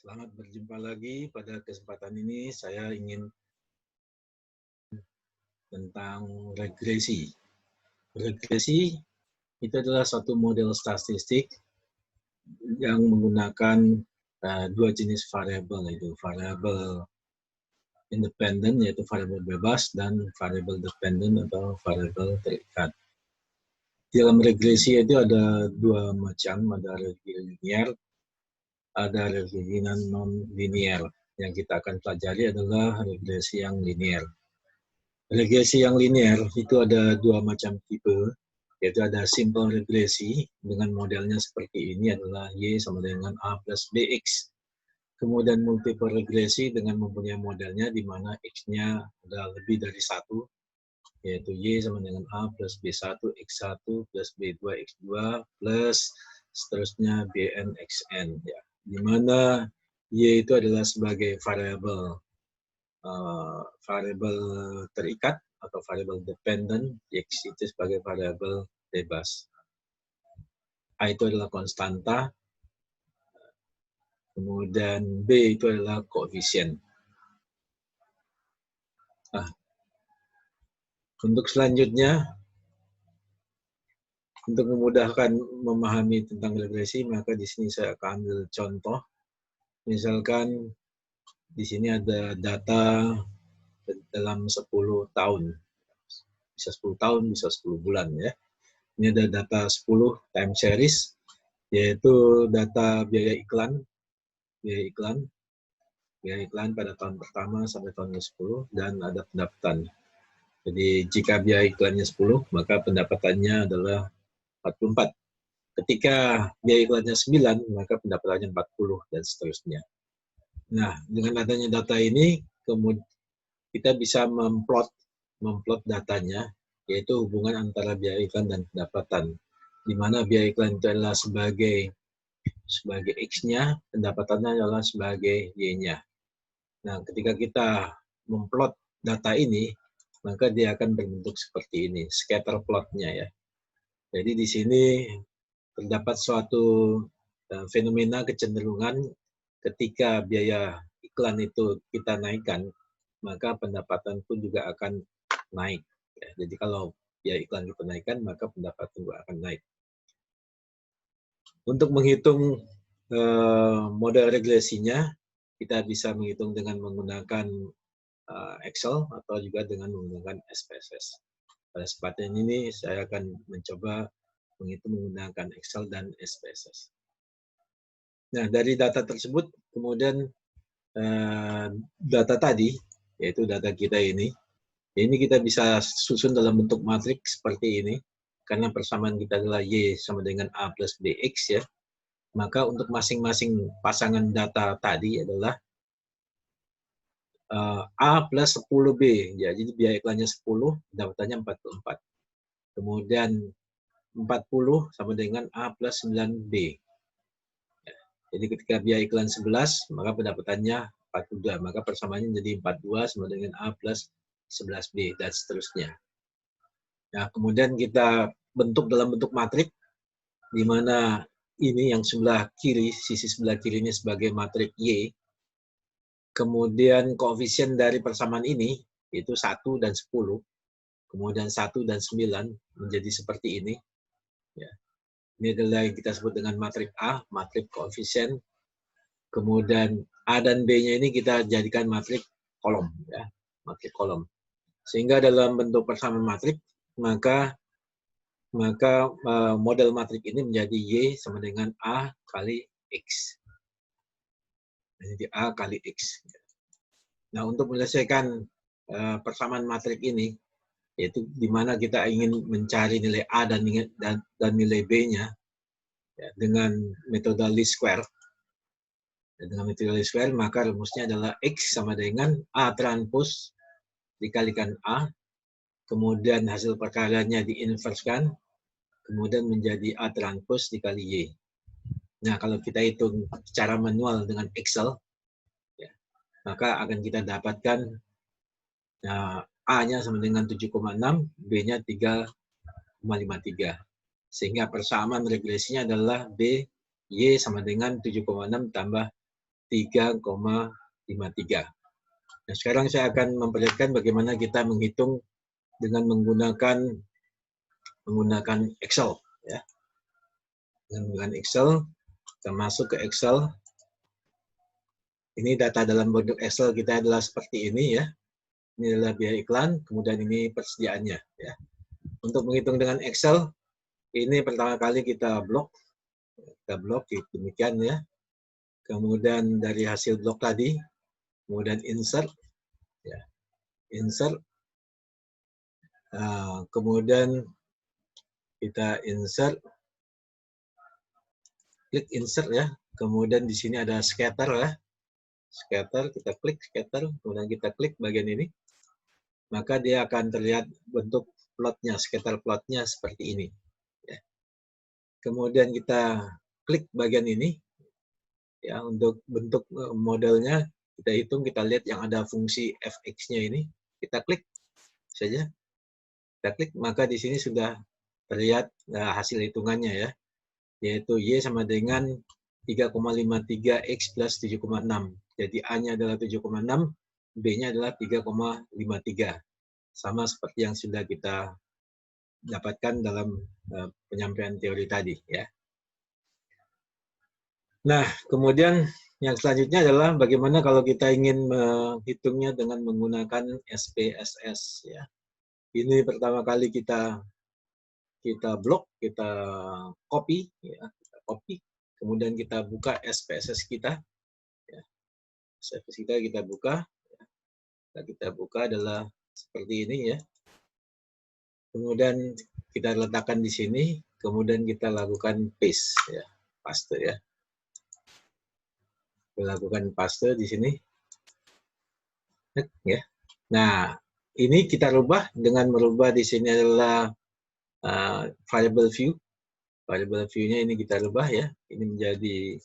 Selamat berjumpa lagi. Pada kesempatan ini saya ingin tentang regresi. Regresi itu adalah suatu model statistik yang menggunakan dua jenis variabel, yaitu variabel independen, yaitu variabel bebas, dan variabel dependen atau variabel terikat. Dalam regresi itu ada dua macam, ada regresi linear, ada regresi non-linear. Yang kita akan pelajari adalah regresi yang linear. Regresi yang linear itu ada dua macam tipe, yaitu ada simple regresi dengan modelnya seperti ini adalah Y sama dengan A plus BX. Kemudian multiple regresi dengan mempunyai modelnya di mana X-nya ada lebih dari satu, yaitu Y sama dengan A plus B1 X1 plus B2 X2 plus seterusnya Bn Xn. Ya. Di mana Y itu adalah sebagai variabel variabel terikat atau variabel dependent, X itu sebagai variabel bebas. A itu adalah konstanta, kemudian B itu adalah koefisien. Nah, untuk selanjutnya, untuk memudahkan memahami tentang regresi, maka di sini saya akan ambil contoh. Misalkan di sini ada data dalam 10 tahun. Bisa 10 tahun, bisa 10 bulan ya. Ini ada data 10 time series, yaitu data biaya iklan pada tahun pertama sampai tahun ke-10 dan ada pendapatan. Jadi jika biaya iklannya 10, maka pendapatannya adalah 44. Ketika biaya iklannya 9, maka pendapatannya 40 dan seterusnya. Nah, dengan adanya data ini, kemudian kita bisa memplot datanya, yaitu hubungan antara biaya iklan dan pendapatan. Di mana biaya iklan itu adalah sebagai X-nya, pendapatannya adalah sebagai Y-nya. Nah, ketika kita memplot data ini, maka dia akan berbentuk seperti ini, scatter plot-nya ya. Jadi di sini terdapat suatu fenomena kecenderungan ketika biaya iklan itu kita naikkan, maka pendapatan pun juga akan naik. Ya, jadi kalau biaya iklan kita naikkan, maka pendapatan juga akan naik. Untuk menghitung model regresinya, kita bisa menghitung dengan menggunakan Excel atau juga dengan menggunakan SPSS. Pada kesempatan ini saya akan mencoba menghitung menggunakan Excel dan SPSS. Nah, dari data tersebut, kemudian data tadi, yaitu data kita ini kita bisa susun dalam bentuk matriks seperti ini, karena persamaan kita adalah Y sama dengan A plus BX ya. Maka untuk masing-masing pasangan data tadi adalah A plus 10B. Ya, jadi biaya iklannya 10, pendapatannya 44. Kemudian 40 sama dengan A plus 9B. Ya, jadi ketika biaya iklan 11, maka pendapatannya 42. Maka persamaannya jadi 42 sama dengan A plus 11B, dan seterusnya. Nah, kemudian kita bentuk dalam bentuk matrik, di mana ini yang sebelah kiri, sisi sebelah kiri ini sebagai matrik Y. Kemudian koefisien dari persamaan ini, yaitu 1 dan 10. Kemudian 1 dan 9 menjadi seperti ini. Ya. Ini adalah yang kita sebut dengan matrik A, matrik koefisien. Kemudian A dan B-nya ini kita jadikan matrik kolom. Ya, matrik kolom. Sehingga dalam bentuk persamaan matrik, maka model matrik ini menjadi Y sama dengan A kali X. Jadi A kali X. Nah, untuk menyelesaikan persamaan matrik ini, yaitu di mana kita ingin mencari nilai A dan nilai B-nya ya, dengan metode least square. Dan dengan metode least square, maka rumusnya adalah X sama dengan A transpose dikalikan A, kemudian hasil perkaliannya diinverskan, kemudian menjadi A transpose dikali Y. Nah, kalau kita hitung secara manual dengan Excel, ya, maka akan kita dapatkan A-nya sama dengan 7,6, B-nya 3,53. Sehingga persamaan regresinya adalah B, Y sama dengan 7,6 tambah 3,53. Nah, sekarang saya akan memperlihatkan bagaimana kita menghitung dengan menggunakan Excel, ya. Dengan menggunakan Excel, kita masuk ke Excel. Ini data dalam bentuk Excel kita adalah seperti ini, ya. Ini adalah biaya iklan, kemudian ini persediaannya, ya. Untuk menghitung dengan Excel, ini pertama kali kita blok demikian, ya. Kemudian dari hasil blok tadi, kemudian insert, ya. Insert, kemudian kita insert, klik insert, ya. Kemudian di sini ada scatter, ya. Scatter, kita klik scatter, kemudian kita klik bagian ini, maka dia akan terlihat bentuk plotnya, scatter plotnya seperti ini, ya. Kemudian kita klik bagian ini, ya, untuk bentuk modelnya kita hitung, kita lihat yang ada fungsi fx-nya ini, kita klik saja, kita klik, maka di sini sudah terlihat hasil hitungannya, ya, yaitu y sama dengan 3,53 x plus 7,6. Jadi A-nya adalah 7,6, B-nya adalah 3,53. Sama seperti yang sudah kita dapatkan dalam penyampaian teori tadi, ya. Nah, kemudian yang selanjutnya adalah bagaimana kalau kita ingin menghitungnya dengan menggunakan SPSS, ya. Ini pertama kali kita blok, kita copy, ya, kemudian kita buka SPSS kita, ya. SPSS kita buka, ya. Kita buka adalah seperti ini, ya. Kemudian kita letakkan di sini, kemudian kita lakukan paste, ya, paste, ya. Kita lakukan paste di sini, ya. Nah, ini kita rubah dengan merubah di sini adalah variable view. Variable view-nya ini kita rubah, ya. Ini menjadi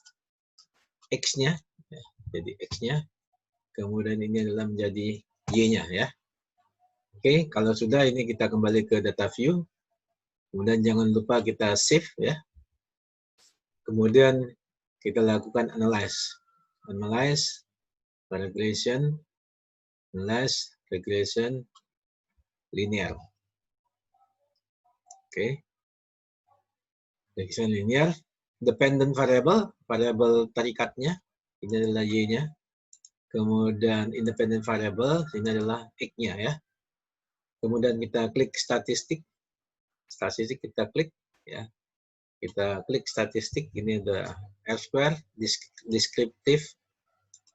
X-nya, ya. Jadi X-nya. Kemudian ini adalah menjadi Y-nya, ya. Oke, kalau sudah ini kita kembali ke data view. Kemudian jangan lupa kita save, ya. Kemudian kita lakukan analyze. Analyze, regression, analyze, regression, linear. Oke. Regression linear, dependent variable, variable terikatnya, ini adalah Y-nya. Kemudian independent variable, ini adalah X-nya, ya. Kemudian kita klik statistik. Statistik kita klik, ya. Kita klik statistik, ini ada R-square, descriptive,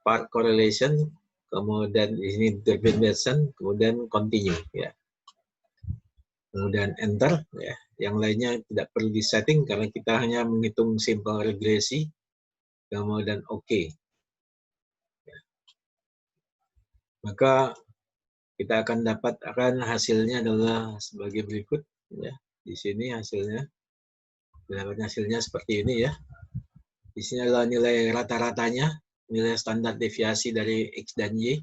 part correlation, kemudian ini determination, kemudian continue, ya. Kemudian enter, ya. Yang lainnya tidak perlu disetting karena kita hanya menghitung simple regresi, kemudian OK. Ya. Maka kita akan dapatkan hasilnya adalah sebagai berikut, ya. Di sini hasilnya, hasilnya seperti ini, ya. Di sini adalah nilai rata-ratanya, nilai standar deviasi dari X dan Y.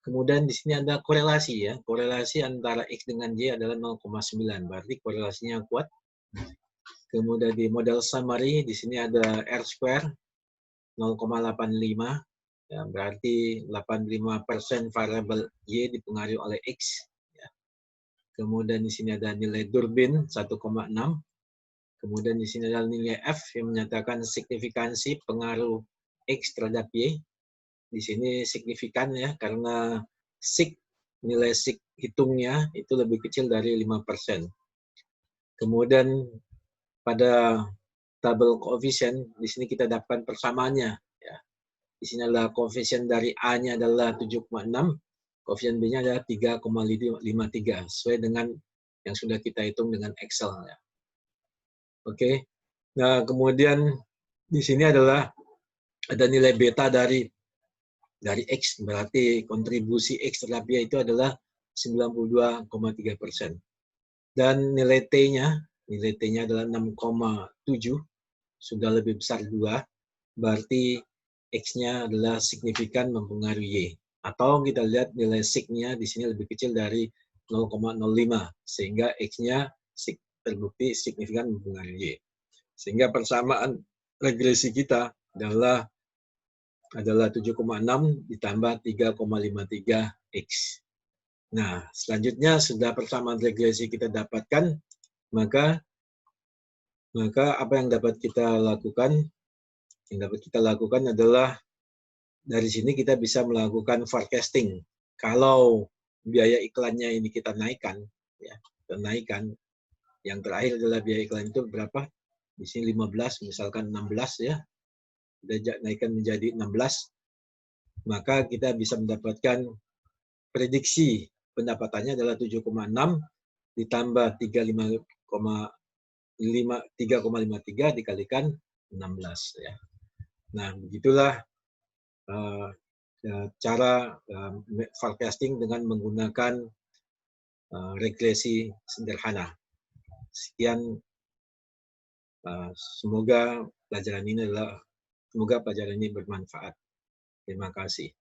Kemudian di sini ada korelasi, ya. Korelasi antara X dengan Y adalah 0,9, berarti korelasinya kuat. Kemudian di model summary di sini ada R-square 0,85, ya, berarti 85% variabel Y dipengaruhi oleh X. Ya. Kemudian di sini ada nilai Durbin 1,6. Kemudian di sini ada nilai F yang menyatakan signifikansi pengaruh X terhadap Y. Di sini signifikan, ya, karena nilai sig hitungnya itu lebih kecil dari 5%. Kemudian pada tabel koefisien di sini kita dapatkan persamaannya, ya. Di sini adalah koefisien dari A-nya adalah 7,6, koefisien B-nya adalah 3,53 sesuai dengan yang sudah kita hitung dengan Excel, ya. Oke. Nah, kemudian di sini adalah ada nilai beta dari X, berarti kontribusi X terhadap Y itu adalah 92,3%. Dan nilai T-nya adalah 6,7, sudah lebih besar 2, berarti X-nya adalah signifikan mempengaruhi Y. Atau kita lihat nilai sig-nya di sini lebih kecil dari 0,05, sehingga X-nya terbukti signifikan mempengaruhi Y. Sehingga persamaan regresi kita adalah adalah 7,6 ditambah 3,53X. Nah, selanjutnya sudah persamaan regresi kita dapatkan, maka apa yang dapat kita lakukan? Yang dapat kita lakukan adalah dari sini kita bisa melakukan forecasting. Kalau biaya iklannya ini kita naikkan, ya, kita naikkan. Yang terakhir adalah biaya iklan itu berapa? Di sini 15, misalkan 16 ya. Kita naikkan menjadi 16, maka kita bisa mendapatkan prediksi pendapatannya adalah 7,6 ditambah 3,53 dikalikan 16 ya. Nah, begitulah cara forecasting dengan menggunakan regresi sederhana. Sekian, semoga pelajaran ini bermanfaat. Terima kasih.